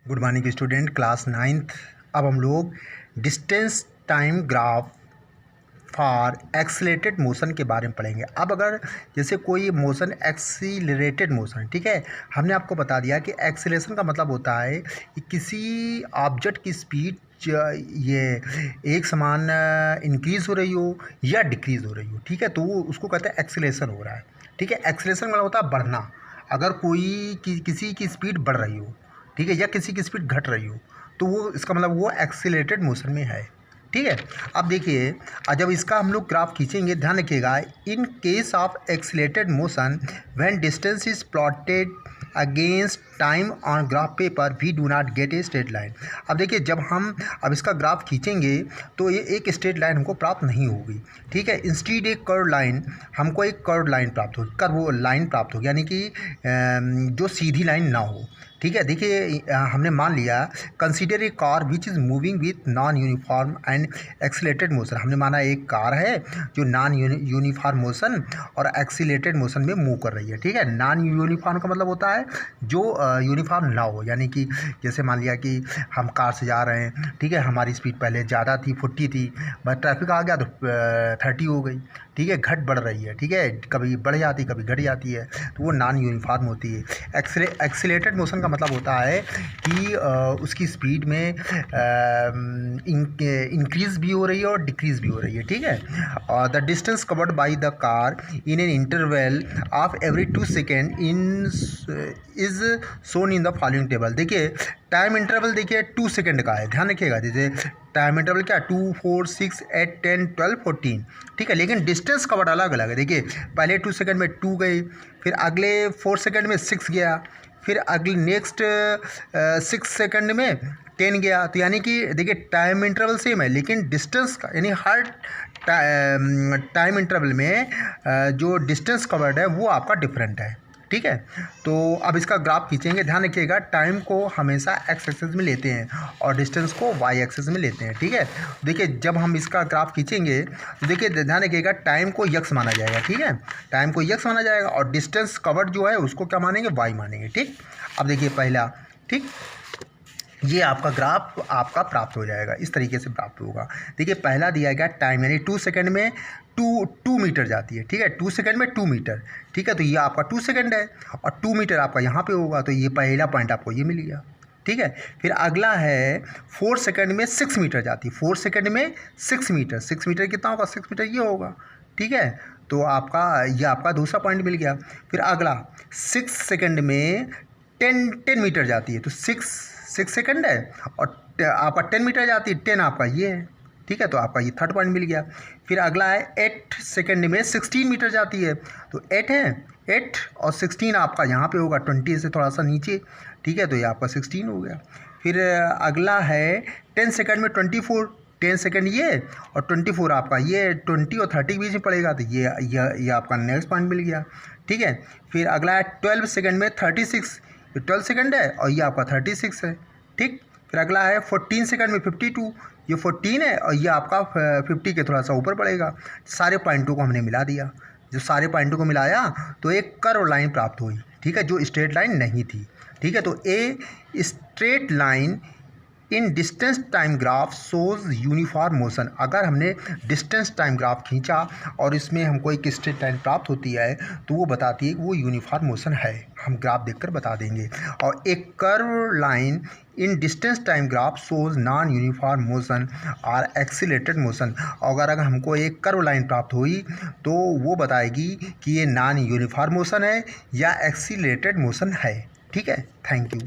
Good morning student, class 9th। अब हम लोग distance time graph for accelerated motion के बारे में पढ़ेंगे। अब अगर जैसे कोई मोशन एक्सीलरेटेड मोशन, ठीक है, हमने आपको बता दिया कि एक्सीलरेशन का मतलब होता है कि किसी ऑब्जेक्ट की स्पीड ये एक समान इंक्रीज़ हो रही हो या डिक्रीज़ हो रही हो, ठीक है, तो वो उसको कहते हैं एक्सीलरेशन हो रहा है। ठीक है, एक्सीलरेशन मतलब होता है बढ़ना। अगर कोई किसी की स्पीड बढ़ रही हो, ठीक है, या किसी की स्पीड घट रही हो, तो वो इसका मतलब वो एक्सीलरेटेड मोशन में है। ठीक है, अब देखिए, जब इसका हम लोग ग्राफ खींचेंगे, ध्यान रखिएगा, in case of accelerated motion when distance is plotted against time on graph paper we do not get a straight line. अब देखिए, जब हम अब इसका ग्राफ खींचेंगे तो ये एक स्ट्रेट लाइन हमको प्राप्त नहीं होगी। ठीक है, इंस्टीड एक कर्व लाइन, हमको एक कर्व लाइन प्राप्त होगी, कर्व लाइन प्राप्त होगी, यानी कि जो सीधी लाइन ना हो। ठीक है, देखिए, हमने मान लिया consider a car which is moving with non uniform and accelerated motion. हमने माना एक कार है जो नॉन यूनिफॉर्म मोशन और एक्सीलरेटेड मोशन में मूव कर रही है। ठीक है, नॉन यूनिफॉर्म का मतलब होता है जो यूनिफॉर्म ना हो, यानी कि जैसे मान लिया कि हम कार से जा रहे हैं, ठीक है, हमारी स्पीड पहले ज़्यादा थी, 40 थी, बट ट्रैफिक आ गया तो 30 हो गई। ठीक है, घट बढ़ रही है, ठीक है, कभी बढ़ जाती कभी घट जाती है, तो वो नॉन यूनिफॉर्म होती है। एक्सीलरेटेड मोशन का मतलब होता है कि उसकी स्पीड में इंक्रीज़ भी हो रही है और डिक्रीज़ भी हो रही है। ठीक है, और the distance covered by the car in an interval of every 2 second is shown in the following table. देखिए, टाइम इंटरवल देखिए 2 सेकेंड का है, ध्यान रखिएगा। जैसे टाइम इंटरवल क्या, 2, 4, 6, 8, 10, 12, 14। ठीक है, लेकिन डिस्टेंस कवर्ड अलग अलग है। देखिए, पहले 2 सेकेंड में 2 गई, फिर अगले 4 सेकेंड में 6 गया, फिर अगले नेक्स्ट 6 सेकेंड में 10 गया। तो यानी कि देखिए, टाइम इंटरवल सेम है, लेकिन डिस्टेंस का, यानी हर टाइम इंटरवल में जो डिस्टेंस कवर्ड है वो आपका डिफरेंट है। ठीक है, तो अब इसका ग्राफ खींचेंगे, ध्यान रखिएगा, टाइम को हमेशा एक्स एक्सिस में लेते हैं और डिस्टेंस को वाई एक्सिस में लेते हैं। ठीक है, देखिए, जब हम इसका ग्राफ खींचेंगे तो देखिए, ध्यान रखिएगा, टाइम को यक्स माना जाएगा। ठीक है, टाइम को यक्स माना जाएगा और डिस्टेंस कवर्ड जो है उसको क्या मानेंगे, वाई मानेंगे। ठीक, अब देखिए पहला, ठीक, ये आपका ग्राफ आपका प्राप्त हो जाएगा, इस तरीके से प्राप्त होगा। देखिए, पहला दिया गया टाइम, यानी 2 सेकेंड में 2 मीटर जाती है। ठीक है, 2 सेकेंड में 2 मीटर। ठीक है, तो ये आपका 2 सेकेंड है और 2 मीटर आपका यहाँ पे होगा, तो ये पहला पॉइंट आपको ये मिल गया। ठीक है, फिर अगला है 4 सेकेंड में 6 मीटर जाती है, 4 सेकेंड में 6 मीटर, 6 मीटर कितना होगा, 6 मीटर ये होगा। ठीक है, तो आपका ये आपका दूसरा पॉइंट मिल गया। फिर अगला 6 सेकेंड में 10 मीटर जाती है, तो 6 सेकंड है और आपका 10 मीटर जाती है, 10 आपका ये है। ठीक है, तो आपका ये थर्ड पॉइंट मिल गया। फिर अगला है 8 सेकंड में 16 मीटर जाती है, तो 8 है, 8 और 16 आपका यहाँ पे होगा 20 से थोड़ा सा नीचे। ठीक है, तो ये आपका 16 हो गया। फिर अगला है 10 सेकंड में 24, 10 सेकंड ये और 24 आपका ये 20 और 30 के बीच में पड़ेगा, तो ये आपका नेक्स्ट पॉइंट मिल गया। ठीक है, फिर अगला है 12 सेकंड में 36, 12 सेकंड है और ये आपका 36 है। ठीक, फिर अगला है 14 सेकंड में 52, ये 14 है और ये आपका 50 के थोड़ा सा ऊपर पड़ेगा। सारे पॉइंटों को हमने मिला दिया, जो सारे पॉइंटों को मिलाया तो एक कर्व लाइन प्राप्त हुई। ठीक है, जो स्ट्रेट लाइन नहीं थी। ठीक है, तो ए straight line in distance time graph shows uniform motion. अगर हमने डिस्टेंस टाइम ग्राफ खींचा और इसमें हमको एक स्ट्रेट लाइन प्राप्त होती है तो वो बताती है कि वो यूनिफॉर्म मोशन है, हम ग्राफ देखकर बता देंगे। और एक curve line in distance time graph shows non uniform motion और एक्सीलरेटेड मोशन। अगर हमको एक कर्व लाइन प्राप्त हुई तो वो बताएगी कि ये नॉन यूनिफॉर्म मोशन है या एक्सीलरेटेड मोशन है। ठीक है, थैंक यू।